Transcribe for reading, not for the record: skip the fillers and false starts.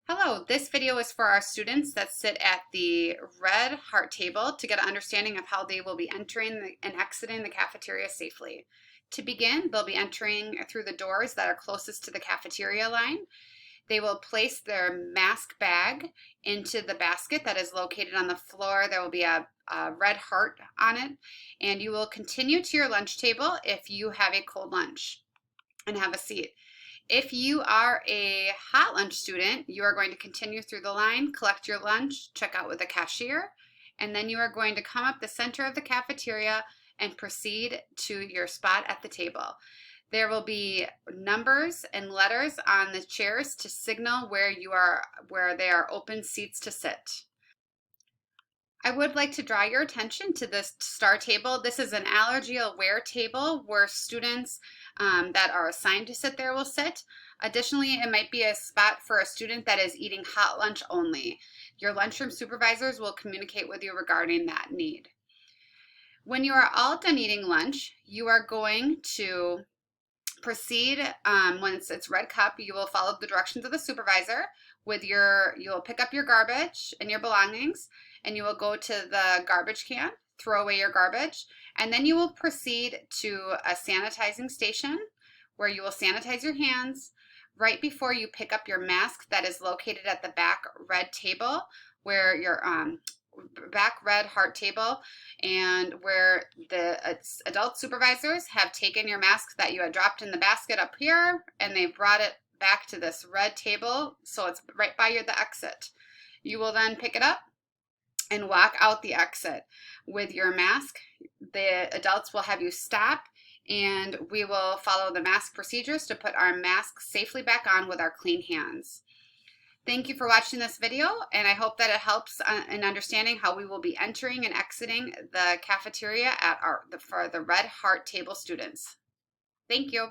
Hello, this video is for our students that sit at the Red Heart Table to get an understanding of how they will be entering and exiting the cafeteria safely. To begin, they'll be entering through the doors that are closest to the cafeteria line. They will place their mask bag into the basket that is located on the floor. There will be a red heart on it, and you will continue to your lunch table if you have a cold lunch and have a seat. If you are a hot lunch student, you are going to continue through the line, collect your lunch, check out with the cashier, and then you are going to come up the center of the cafeteria and proceed to your spot at the table. There will be numbers and letters on the chairs to signal where they are open seats to sit. I would like to draw your attention to this star table. This is an allergy aware table where students that are assigned to sit there will sit. Additionally, it might be a spot for a student that is eating hot lunch only. Your lunchroom supervisors will communicate with you regarding that need. When you are all done eating lunch, you are going to proceed. Once it's red cup, you will follow the directions of the supervisor. You will pick up your garbage and your belongings, and you will go to the garbage can, throw away your garbage, and then you will proceed to a sanitizing station where you will sanitize your hands right before you pick up your mask that is located at the back red table, where your back red heart table, and where the adult supervisors have taken your mask that you had dropped in the basket up here and they've brought it back to this red table, so it's right by the exit. You will then pick it up and walk out the exit with your mask. The adults will have you stop, and we will follow the mask procedures to put our masks safely back on with our clean hands. Thank you for watching this video, and I hope that it helps in understanding how we will be entering and exiting the cafeteria for the Red Heart Table students. Thank you.